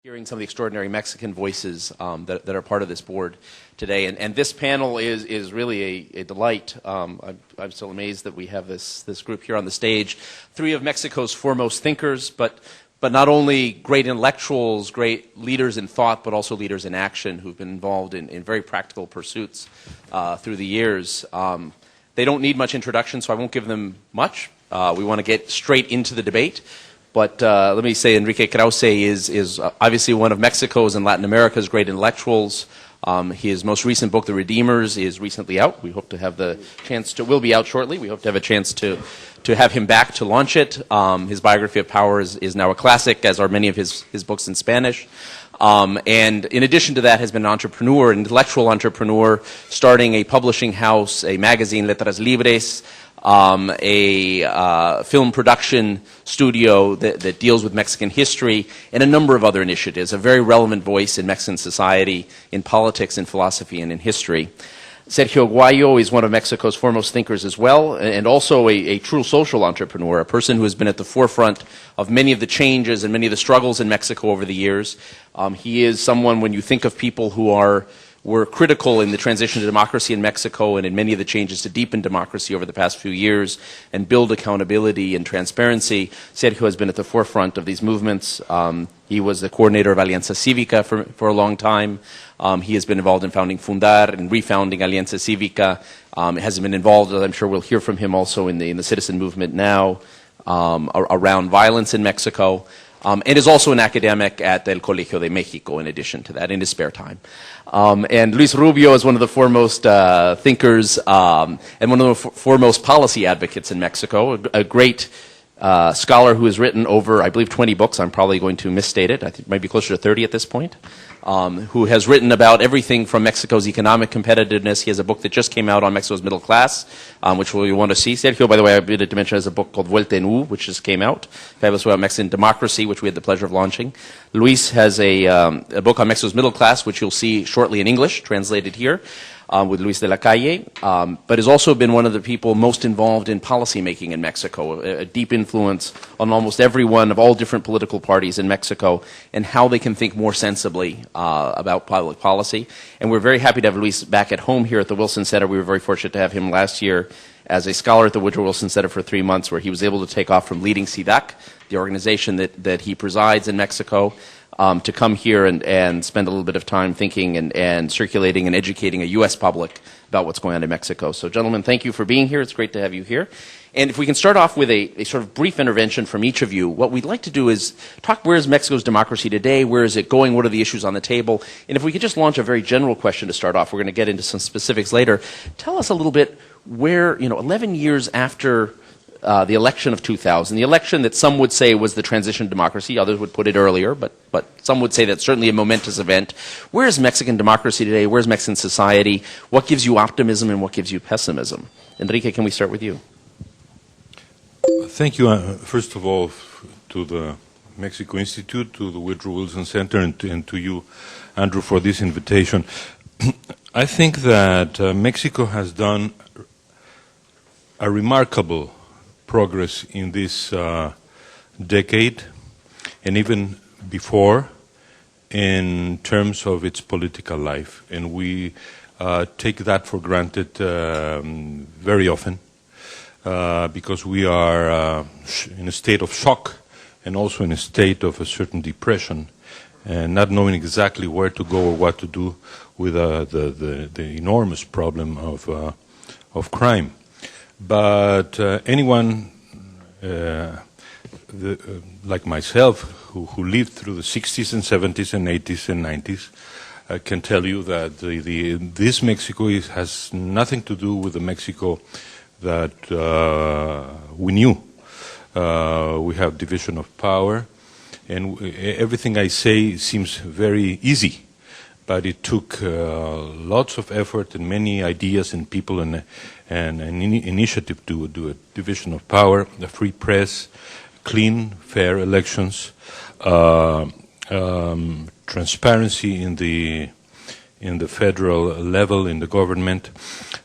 hearing some of the extraordinary Mexican voices that are part of this board today. And this panel is really a delight. I'm still amazed that we have this group here on the stage. Three of Mexico's foremost thinkers, but not only great intellectuals, great leaders in thought, but also leaders in action who've been involved in very practical pursuits through the years. They don't need much introduction, so I won't give them much. We want to get straight into the debate. But let me say Enrique Krauze is obviously one of Mexico's and Latin America's great intellectuals. His most recent book, The Redeemers, is recently out. We hope to have the chance to, will be out shortly. We hope to have a chance to have him back to launch it. His biography of power is now a classic, as are many of his books in Spanish. And in addition to that, has been an entrepreneur, an intellectual entrepreneur, starting a publishing house, a magazine, Letras Libres, a film production studio that deals with Mexican history, and a number of other initiatives, a very relevant voice in Mexican society, in politics, in philosophy, and in history. Sergio Aguayo is one of Mexico's foremost thinkers as well, and also a true social entrepreneur, a person who has been at the forefront of many of the changes and many of the struggles in Mexico over the years. He is someone, when you think of people who were critical in the transition to democracy in Mexico and in many of the changes to deepen democracy over the past few years and build accountability and transparency, Sergio has been at the forefront of these movements. He was the coordinator of Alianza Cívica for a long time. He has been involved in founding Fundar and refounding Alianza Cívica. Has been involved, as I'm sure we'll hear from him, also in the citizen movement now around violence in Mexico. And is also an academic at El Colegio de México in addition to that, in his spare time. And Luis Rubio is one of the foremost thinkers and one of the foremost policy advocates in Mexico, a great scholar who has written over, I believe, 20 books. I'm probably going to misstate it. I think it might be closer to 30 at this point. Who has written about everything from Mexico's economic competitiveness. He has a book that just came out on Mexico's middle class, which we want to see. Sergio, by the way, I did to mention, has a book called Vuelta en U, which just came out. Fabulous about Mexican democracy, which we had the pleasure of launching. Luis has a book on Mexico's middle class, which you'll see shortly in English, translated here. With Luis de la Calle, but has also been one of the people most involved in policymaking in Mexico, a deep influence on almost everyone of all different political parties in Mexico and how they can think more sensibly about public policy. And we're very happy to have Luis back at home here at the Wilson Center. We were very fortunate to have him last year as a scholar at the Woodrow Wilson Center for 3 months, where he was able to take off from leading CIDAC, the organization that he presides in Mexico, to come here and spend a little bit of time thinking and circulating and educating a U.S. public about what's going on in Mexico. So, gentlemen, thank you for being here. It's great to have you here. And if we can start off with a sort of brief intervention from each of you, what we'd like to do is talk, where is Mexico's democracy today? Where is it going? What are the issues on the table? And if we could just launch a very general question to start off, we're going to get into some specifics later. Tell us a little bit where, 11 years after the election of 2000, the election that some would say was the transition to democracy, others would put it earlier, but some would say that's certainly a momentous event. Where is Mexican democracy today? Where is Mexican society? What gives you optimism and what gives you pessimism? Enrique, can we start with you? Thank you, first of all, to the Mexico Institute, to the Woodrow Wilson Center, and to you, Andrew, for this invitation. I think that Mexico has done a remarkable progress in this decade and even before in terms of its political life, and we take that for granted very often because we are in a state of shock and also in a state of a certain depression and not knowing exactly where to go or what to do with the enormous problem of crime. But anyone like myself, who lived through the 60s and 70s and 80s and 90s, can tell you that this Mexico has nothing to do with the Mexico that we knew. We have division of power, and everything I say seems very easy. But it took lots of effort and many ideas and people and an initiative to do a division of power, a free press, clean, fair elections, transparency in the federal level, in the government.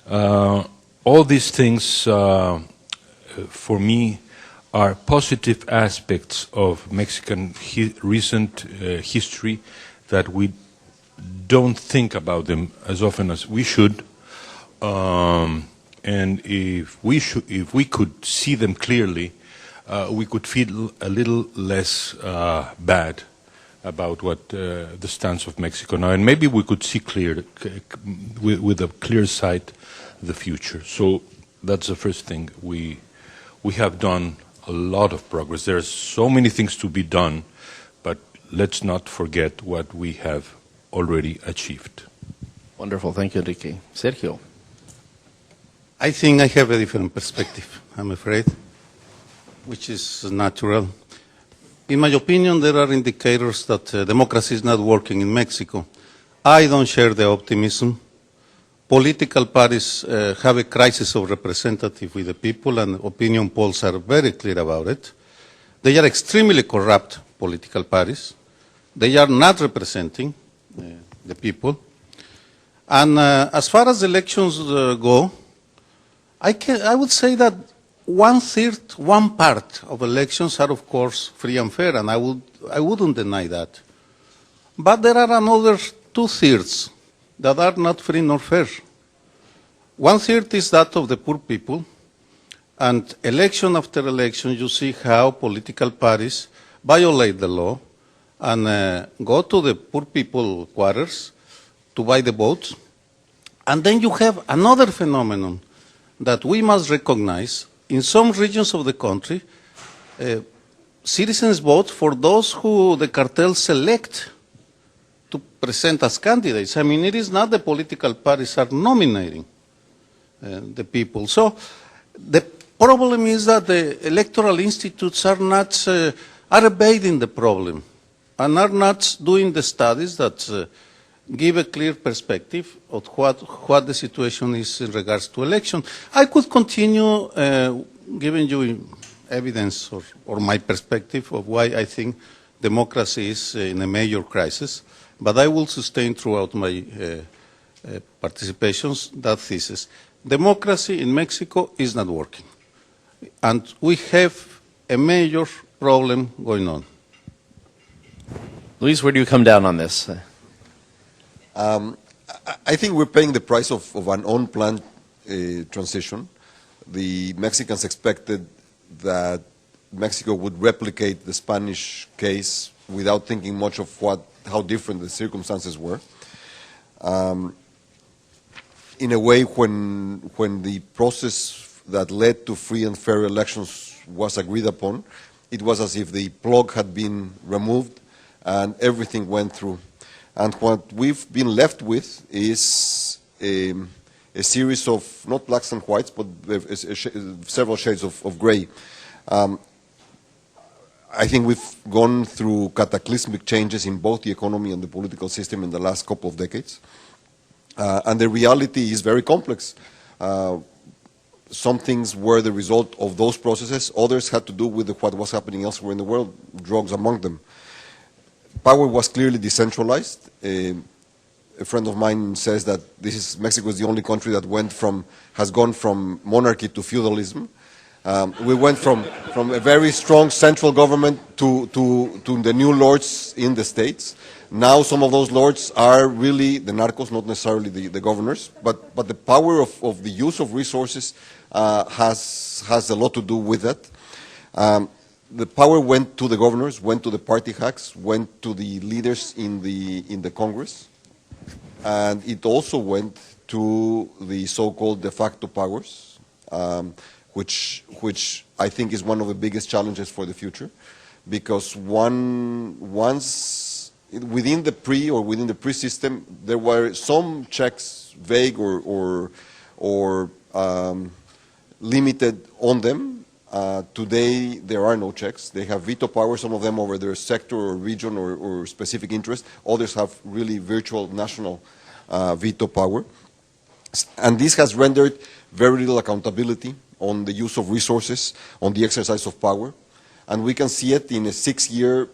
All these things, for me, are positive aspects of Mexican recent history that we don't think about them as often as we should. And if we could see them clearly, we could feel a little less bad about what the stance of Mexico now, and maybe we could see clear with a clear sight the future. So that's the first thing. We have done a lot of progress. There are so many things to be done, but let's not forget what we have already achieved. Wonderful. Thank you, Enrique. Sergio. I think I have a different perspective, I'm afraid, which is natural. In my opinion, there are indicators that democracy is not working in Mexico. I don't share the optimism. Political parties have a crisis of representative with the people, and opinion polls are very clear about it. They are extremely corrupt political parties. They are not representing the people. And as far as elections go, I would say that one part of elections are, of course, free and fair, and I wouldn't deny that. But there are another 2/3 that are not free nor fair. 1/3 is that of the poor people, and election after election, you see how political parties violate the law and go to the poor people quarters to buy the votes. And then you have another phenomenon that we must recognize. In some regions of the country, citizens vote for those who the cartels select to present as candidates. I mean, it is not the political parties are nominating the people. So the problem is that the electoral institutes are not are evading the problem and are not doing the studies that give a clear perspective of what the situation is in regards to election. I could continue giving you evidence or my perspective of why I think democracy is in a major crisis, but I will sustain throughout my participations that thesis. Democracy in Mexico is not working, and we have a major problem going on. Luis, where do you come down on this? I think we're paying the price of an unplanned transition. The Mexicans expected that Mexico would replicate the Spanish case without thinking much of how different the circumstances were. In a way, when the process that led to free and fair elections was agreed upon, it was as if the plug had been removed and everything went through. And what we've been left with is a series of, not blacks and whites, but several shades of gray. I think we've gone through cataclysmic changes in both the economy and the political system in the last couple of decades. And the reality is very complex. Some things were the result of those processes. Others had to do with what was happening elsewhere in the world, drugs among them. Power was clearly decentralized. A friend of mine says that Mexico is the only country that has gone from monarchy to feudalism. We went from a very strong central government to the new lords in the states. Now some of those lords are really the narcos, not necessarily the governors, but the power of the use of resources has a lot to do with that. The power went to the governors, went to the party hacks, went to the leaders in the Congress, and it also went to the so-called de facto powers, which I think is one of the biggest challenges for the future, because once within the pre-system there were some checks, vague or limited on them. Today, there are no checks. They have veto power, some of them over their sector or region or specific interest. Others have really virtual national veto power. And this has rendered very little accountability on the use of resources, on the exercise of power. And we can see it in a 6-year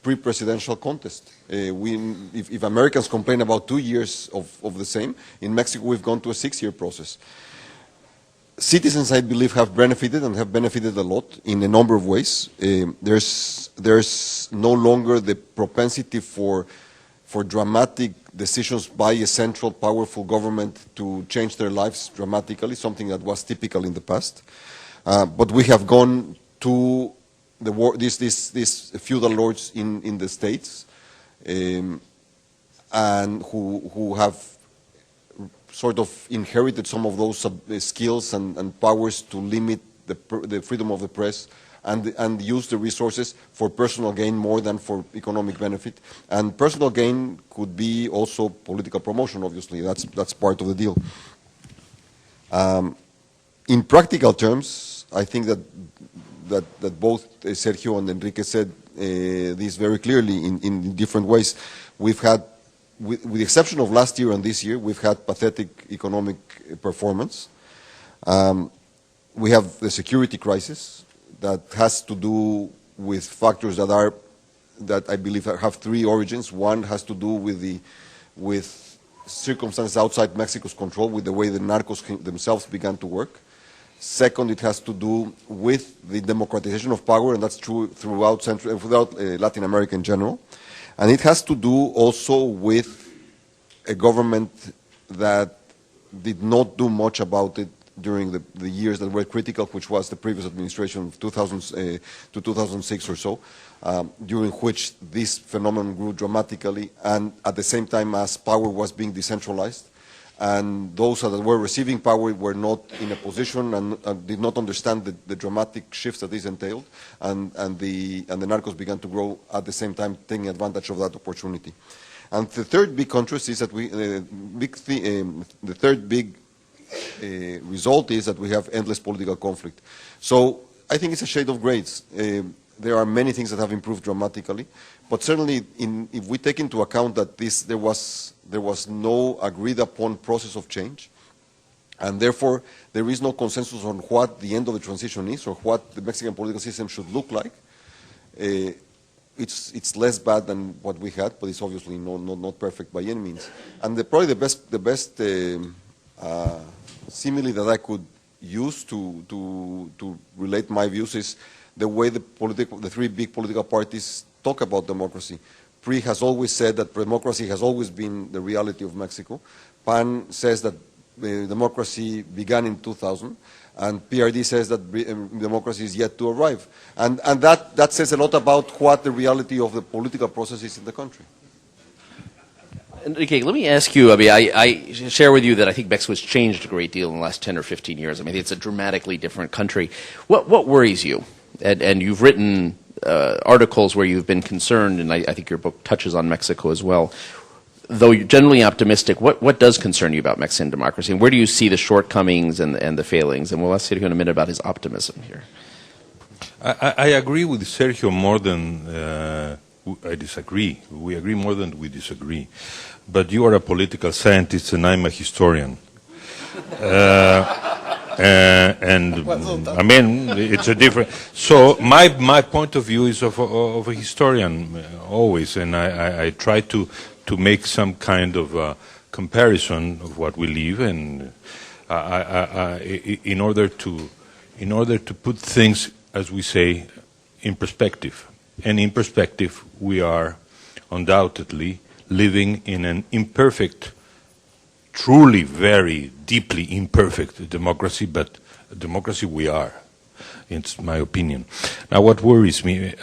pre-presidential contest. If Americans complain about 2 years of the same, in Mexico we've gone to a 6-year process. Citizens, I believe, have benefited and have benefited a lot in a number of ways. There's no longer the propensity for dramatic decisions by a central, powerful government to change their lives dramatically, something that was typical in the past. But we have gone to these feudal lords in the states, and who have sort of inherited some of those skills and powers to limit the freedom of the press and use the resources for personal gain more than for economic benefit. And personal gain could be also political promotion, obviously. That's part of the deal. In practical terms, I think that both Sergio and Enrique said this very clearly in different ways. We've had, with the exception of last year and this year, we've had pathetic economic performance. We have the security crisis that has to do with factors that I believe have three origins. One has to do with circumstances outside Mexico's control, with the way the narcos themselves began to work. Second, it has to do with the democratization of power, and that's true throughout Latin America in general. And it has to do also with a government that did not do much about it during the years that were critical, which was the previous administration of 2000 to 2006 or so, during which this phenomenon grew dramatically, and at the same time as power was being decentralized. And those that were receiving power were not in a position and did not understand the dramatic shifts that this entailed, and the narcos began to grow at the same time, taking advantage of that opportunity. And the third big contrast is that the third big result is that we have endless political conflict. So I think it's a shade of grades. There are many things that have improved dramatically, but certainly if we take into account that there was no agreed upon process of change, and therefore there is no consensus on what the end of the transition is or what the Mexican political system should look like, it's less bad than what we had, but it's obviously not perfect by any means. And probably the best simile that I could use to relate my views is the way the three big political parties talk about democracy. PRI has always said that democracy has always been the reality of Mexico. PAN says that democracy began in 2000, and PRD says that democracy is yet to arrive. And that says a lot about what the reality of the political process is in the country. Enrique, let me ask you, I share with you that I think Mexico has changed a great deal in the last 10 or 15 years. I mean, it's a dramatically different country. What worries you? And you've written articles where you've been concerned, and I think your book touches on Mexico as well. Though you're generally optimistic, what does concern you about Mexican democracy? And where do you see the shortcomings and the failings? And we'll ask Sergio in a minute about his optimism here. I agree with Sergio more than I disagree. We agree more than we disagree. But you are a political scientist and I'm a historian. And I mean, it's a different. So my point of view is of a historian always, and I try to make some kind of comparison of what we live, and in order to put things, as we say, in perspective. And in perspective, we are undoubtedly living in an imperfect, truly very deeply imperfect democracy, but democracy we are. It's my opinion. Now, what worries me,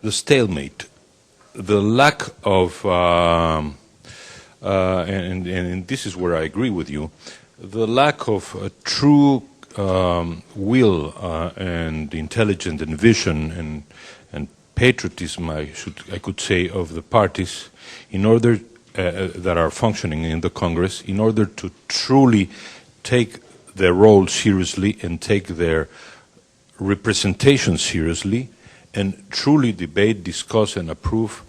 the stalemate, the lack of, and this is where I agree with you, the lack of a true will and intelligence and vision and patriotism, I could say, of the parties in order that are functioning in the Congress, in order to truly take their role seriously and take their representation seriously and truly debate, discuss and approve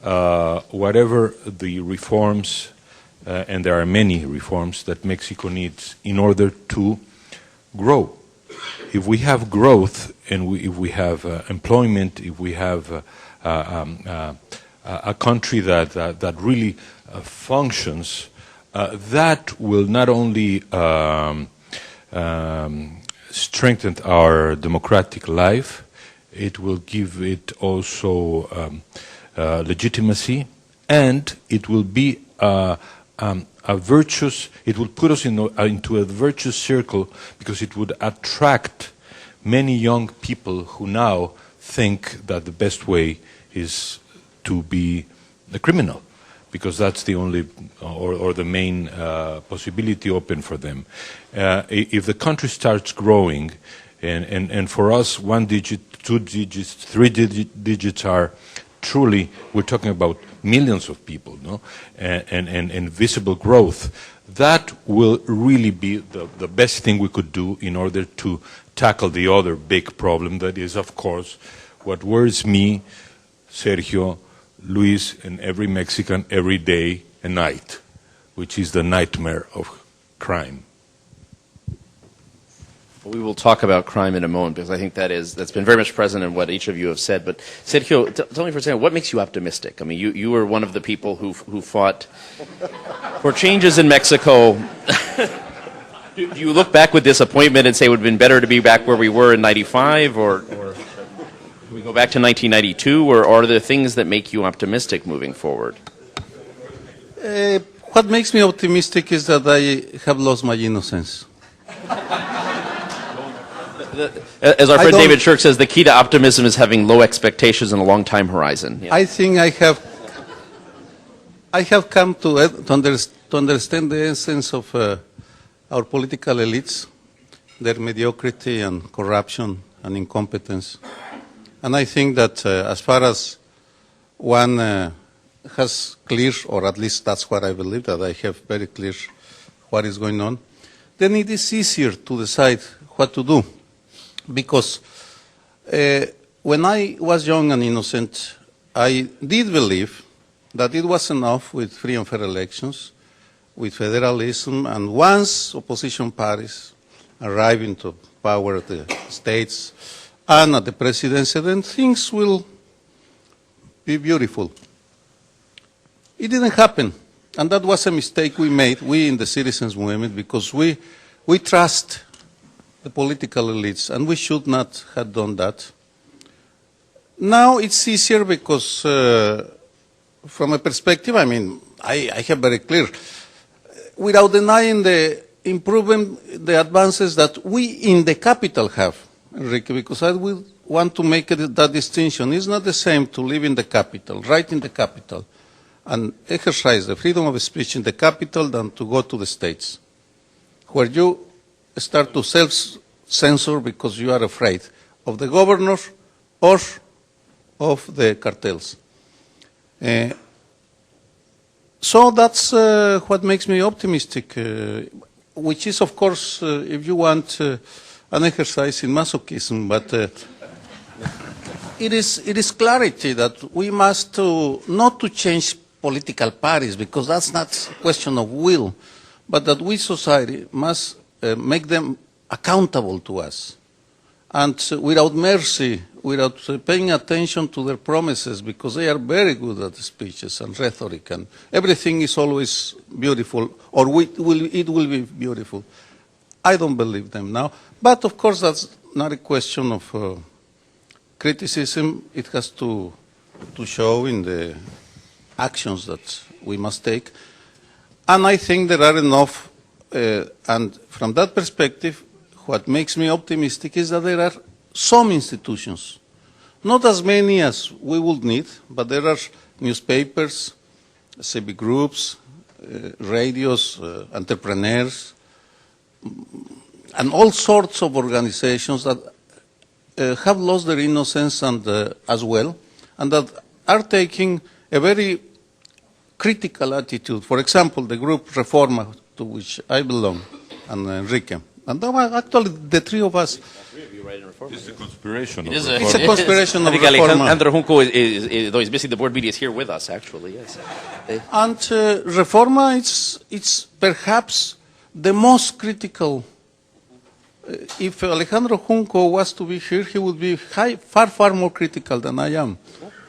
whatever the reforms, and there are many reforms that Mexico needs in order to grow. If we have growth and if we have employment, if we have a country that really functions, that will not only strengthen our democratic life, it will give it also legitimacy, and it will be a virtuous, it will put us into a virtuous circle, because it would attract many young people who now think that the best way is to be a criminal, because that's the only or the main possibility open for them. If the country starts growing, and for us 1 digit, 2 digits, 3 digits are truly, we're talking about millions of people, no? And visible growth, that will really be the best thing we could do in order to tackle the other big problem that is, of course, what worries me, Sergio, Luis, and every Mexican every day and night, which is the nightmare of crime. We will talk about crime in a moment, because I think that's been very much present in what each of you have said. But Sergio, tell me for a second, what makes you optimistic? I mean, you were one of the people who fought for changes in Mexico. Do you look back with disappointment and say it would have been better to be back where we were in '95, or do we go back to 1992, or are there things that make you optimistic moving forward? What makes me optimistic is that I have lost my innocence. As our friend David Shirk says, the key to optimism is having low expectations and a long time horizon. Yeah. I think I have come to understand the essence of our political elites, their mediocrity and corruption and incompetence. And I think that as far as one has clear, or at least that's what I believe, that I have very clear what is going on, then it is easier to decide what to do. Because when I was young and innocent, I did believe that it was enough with free and fair elections, with federalism, and once opposition parties arrive into power at the states and at the presidency, then things will be beautiful. It didn't happen, and that was a mistake we made, we in the citizens' movement, because we trust the political elites, and we should not have done that. Now it's easier because from a perspective, I mean, I have very clear, without denying the improvement, the advances that we in the capital have, Enrique, because I will want to make that distinction. It's not the same to live in the capital, right in the capital, and exercise the freedom of speech in the capital than to go to the states, where you start to self-censor because you are afraid of the governor or of the cartels. So that's what makes me optimistic, which is, of course, if you want, an exercise in masochism, but it is clarity that we must not to change political parties, because that's not a question of will, but that we, society, must make them accountable to us, and without mercy, without paying attention to their promises, because they are very good at speeches and rhetoric, and everything is always beautiful, or it will be beautiful. I don't believe them now, but of course that's not a question of criticism. It has to show in the actions that we must take, and I think there are enough, and from that perspective, what makes me optimistic is that there are some institutions, not as many as we would need, but there are newspapers, civic groups, radios, entrepreneurs, and all sorts of organizations that have lost their innocence and as well, and that are taking a very critical attitude. For example, the group Reforma, to which I belong, and Enrique. And actually, the three of us. It's a conspiration. It's a conspiration of Reforma. Alejandro Junco is basically the board media is here with us, actually. Yes. And Reforma, it's perhaps the most critical. If Alejandro Junco was to be here, he would be far more critical than I am,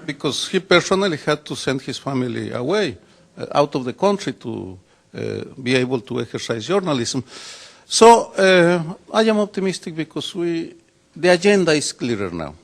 because he personally had to send his family away out of the country to be able to exercise journalism. So I am optimistic because the agenda is clearer now.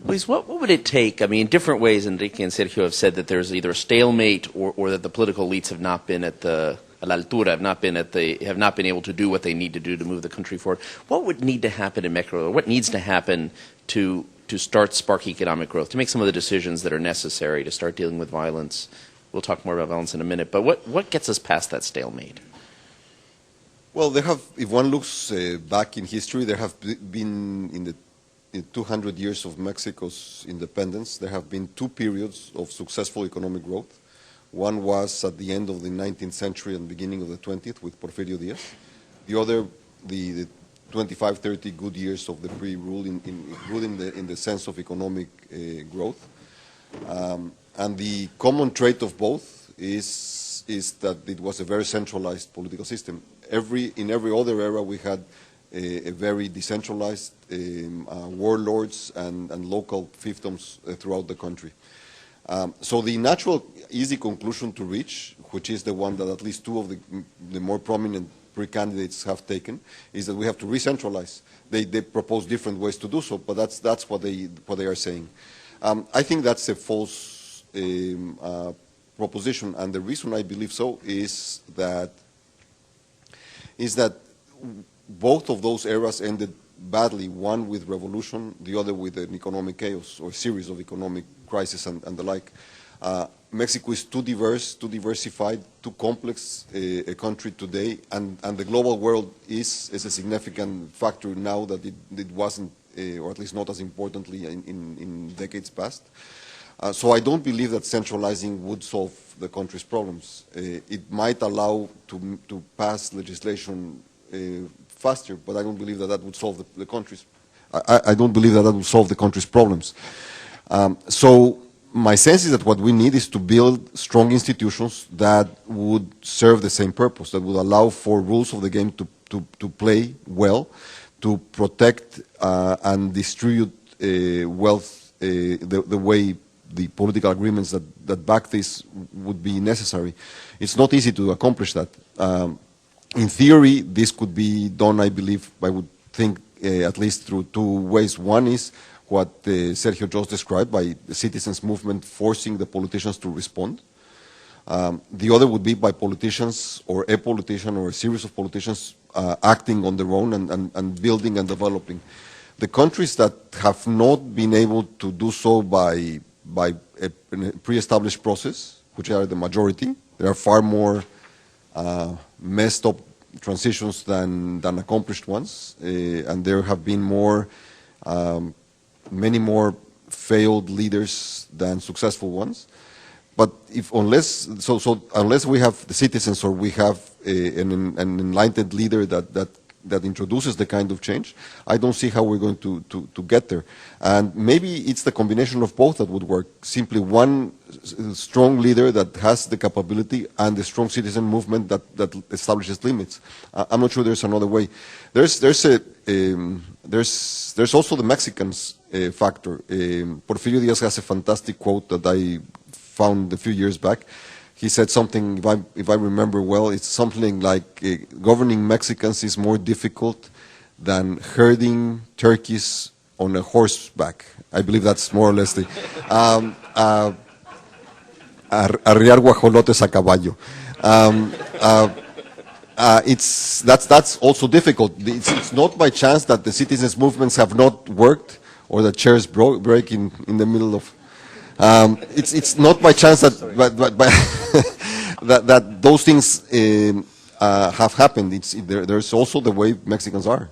Luis, what would it take? I mean, in different ways, Enrique and Sergio have said that there's either a stalemate or that the political elites have not been at la altura, have not been able to do what they need to do to move the country forward. What would need to happen in Mexico? What needs to happen to start spark economic growth, to make some of the decisions that are necessary to start dealing with violence? We'll talk more about violence in a minute, but what gets us past that stalemate? Well, if one looks back in history, there have been in 200 years of Mexico's independence, there have been two periods of successful economic growth. One was at the end of the 19th century and beginning of the 20th with Porfirio Diaz. The other, the 25, 30 good years of the pre-rule, good in the sense of economic growth. And the common trait of both is that it was a very centralized political system. In every other era, we had a very decentralized warlords and local fiefdoms throughout the country. So the natural, easy conclusion to reach, which is the one that at least two of the more prominent pre-candidates have taken, is that we have to re-centralize. They propose different ways to do so, but that's what they are saying. I think that's a false proposition, and the reason I believe so is that both of those eras ended badly, one with revolution, the other with an economic chaos or series of economic crises and the like. Mexico is too diverse, too diversified, too complex a country today, and the global world is a significant factor now that it wasn't, or at least not as importantly in decades past. So I don't believe that centralizing would solve the country's problems. It might allow to pass legislation faster, but I don't believe that would solve the country's. I don't believe that would solve the country's problems. So my sense is that what we need is to build strong institutions that would serve the same purpose, that would allow for rules of the game to play well, to protect and distribute wealth the way the political agreements that back this would be necessary. It's not easy to accomplish that. In theory, this could be done, I would think, at least through two ways. One is what Sergio just described, by the citizens' movement forcing the politicians to respond. The other would be by politicians, or a politician, or a series of politicians acting on their own and building and developing. The countries that have not been able to do so by a pre-established process, which are the majority, there are far more messed up transitions than accomplished ones, and there have been many more failed leaders than successful ones. But unless we have the citizens, or we have an enlightened leader that introduces the kind of change, I don't see how we're going to get there. And maybe it's the combination of both that would work. Simply one strong leader that has the capability, and the strong citizen movement that establishes limits. I'm not sure there's another way. There's also the Mexicans factor. Porfirio Diaz has a fantastic quote that I found a few years back. He said something, if I remember well, it's something like governing Mexicans is more difficult than herding turkeys on a horseback. I believe that's more or less the arriar guajolotes a caballo. That's also difficult. It's not by chance that the citizens' movements have not worked, or that chairs break in the middle of. It's not by chance that that those things have happened. There's also the way Mexicans are.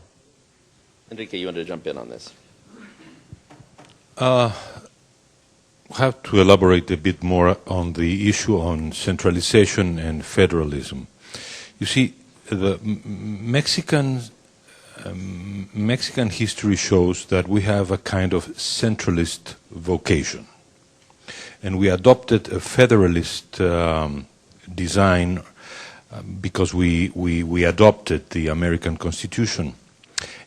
Enrique, you want to jump in on this? I have to elaborate a bit more on the issue on centralization and federalism. You see, the Mexican history shows that we have a kind of centralist vocation. And we adopted a federalist design because we adopted the American Constitution,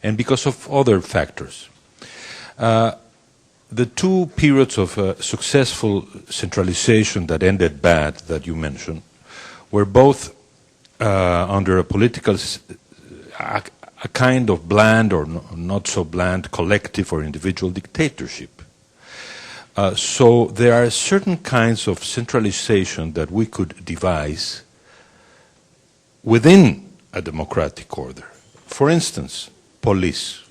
and because of other factors. the two periods of successful centralization that ended bad, that you mentioned, were both under a political, a kind of bland or not so bland collective or individual dictatorship. So there are certain kinds of centralization that we could devise within a democratic order. For instance, police.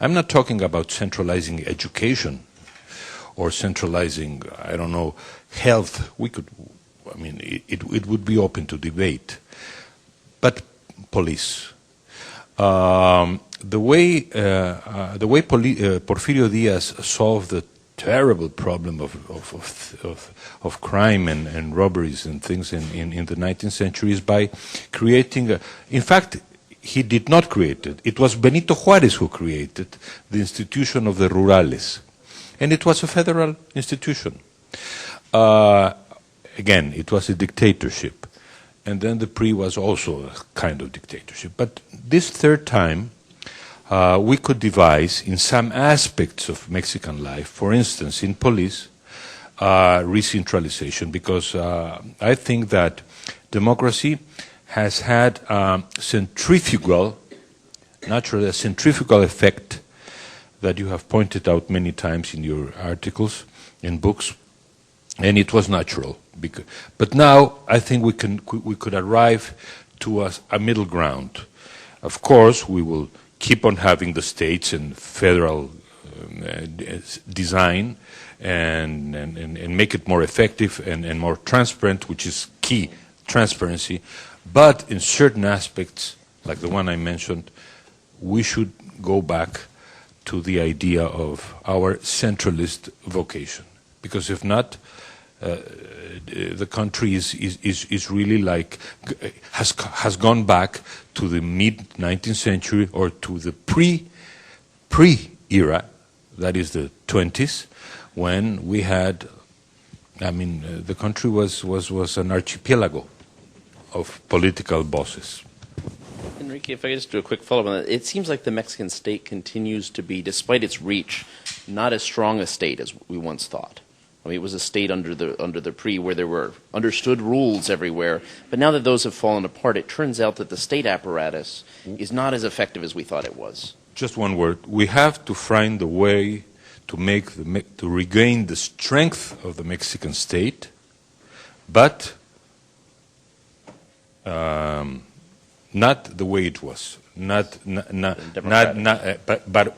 I'm not talking about centralizing education or centralizing, I don't know, health. It would be open to debate. But police. The way Porfirio Diaz solved the terrible problem of crime and robberies and things in the 19th century is by creating in fact, he did not create it. It was Benito Juárez who created the institution of the rurales. And it was a federal institution. Again, it was a dictatorship. And then the PRI was also a kind of dictatorship. But this third time, we could devise in some aspects of Mexican life, for instance, in police, recentralization, because I think that democracy has had centrifugal, naturally a centrifugal effect that you have pointed out many times in your articles and books, and it was natural. But now I think we could arrive to a middle ground. Of course, we will keep on having the states and federal design and make it more effective and more transparent, which is key, transparency. But in certain aspects, like the one I mentioned, we should go back to the idea of our centralist vocation. Because if not, the country is really like, has gone back to the mid-19th century or to the pre-era, that is the 20s, when we had, the country was an archipelago of political bosses. Enrique, if I could just do a quick follow-up on that. It seems like the Mexican state continues to be, despite its reach, not as strong a state as we once thought. It was a state under the PRI where there were understood rules everywhere, but now that those have fallen apart, it turns out that the state apparatus is not as effective as we thought it was. Just one word. We have to find a way to regain the strength of the Mexican state, but not the way it was, but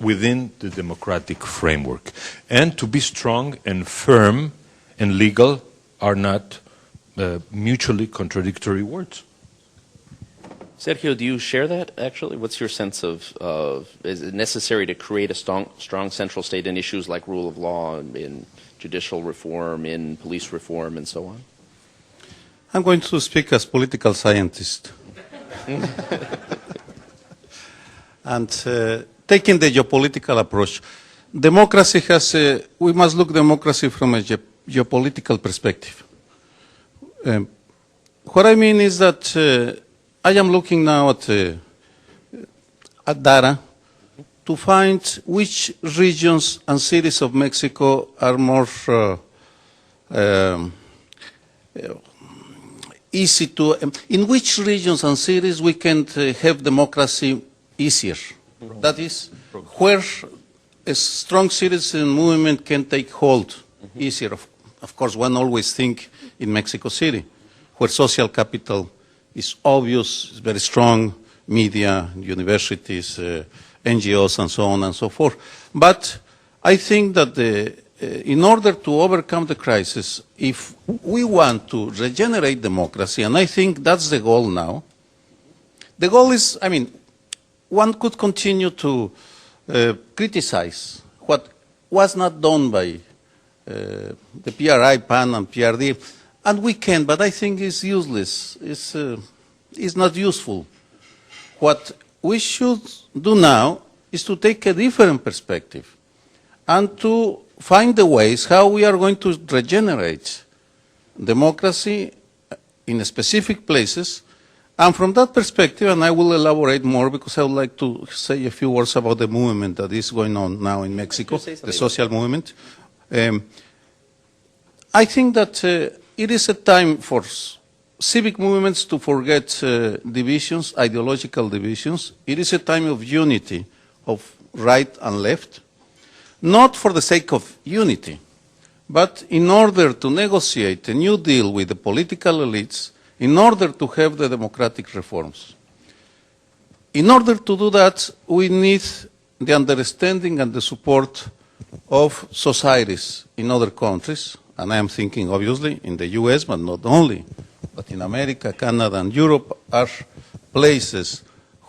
within the democratic framework. And to be strong and firm and legal are not mutually contradictory words. Sergio, do you share that, actually? What's your sense of is it necessary to create a strong central state in issues like rule of law, in judicial reform, in police reform, and so on? I'm going to speak as political scientist. And taking the geopolitical approach, democracy we must look democracy from a geopolitical perspective. What I mean is that I am looking now at data to find which regions and cities of Mexico are more easy to, in which regions and cities we can have democracy easier. That is, where a strong citizen movement can take hold easier. Of course, one always think in Mexico City, where social capital is obvious, is very strong, media, universities, NGOs, and so on and so forth. But I think that in order to overcome the crisis, if we want to regenerate democracy, and I think that's the goal now, the goal is, one could continue to criticize what was not done by the PRI, PAN, and PRD, and we can, but I think it's useless. It's not useful. What we should do now is to take a different perspective and to find the ways how we are going to regenerate democracy in specific places And from that perspective, and I will elaborate more because I would like to say a few words about the movement that is going on now in Mexico, the social movement. I think that it is a time for civic movements to forget divisions, ideological divisions. It is a time of unity of right and left, not for the sake of unity, but in order to negotiate a new deal with the political elites, in order to have the democratic reforms. In order to do that, we need the understanding and the support of societies in other countries, and I am thinking obviously in the US, but not only, but in America, Canada, and Europe are places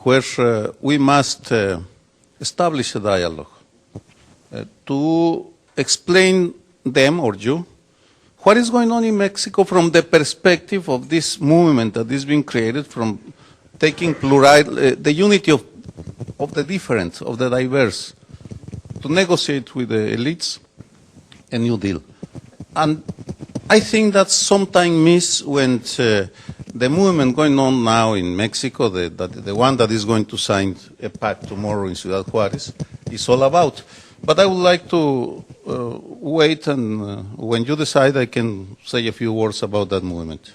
where we must establish a dialogue to explain them or you what is going on in Mexico from the perspective of this movement that is being created from taking the unity of the different, of the diverse, to negotiate with the elites a new deal. And I think that's sometimes missed when the movement going on now in Mexico, the one that is going to sign a pact tomorrow in Ciudad Juárez, is all about. But I would like to wait, and when you decide, I can say a few words about that movement.